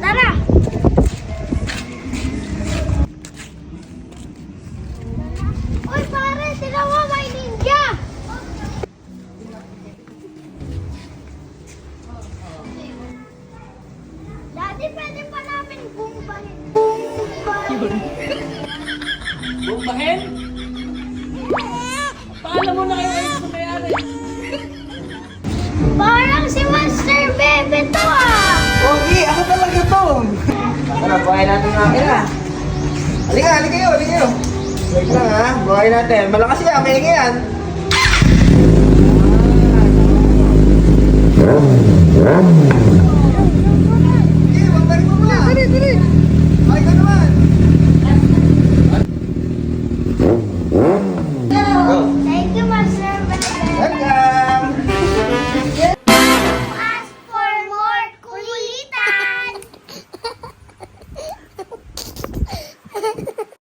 Tara! Uy, pare! Tignan mo, may ninja! Daddy, pwede pa namin bumbahin. Bumbahin? Paano mo na kayo sa mayari? Parang si Master Bebe to ah! Pogi, ako talaga to. Ano, buhay natin ng makina. Halika, halika kayo, halika kayo. Wait lang ha, buhay natin. Malakas yan, may halika yan. Sige, magtarin mo muna. Dali, dali. Ay ka naman.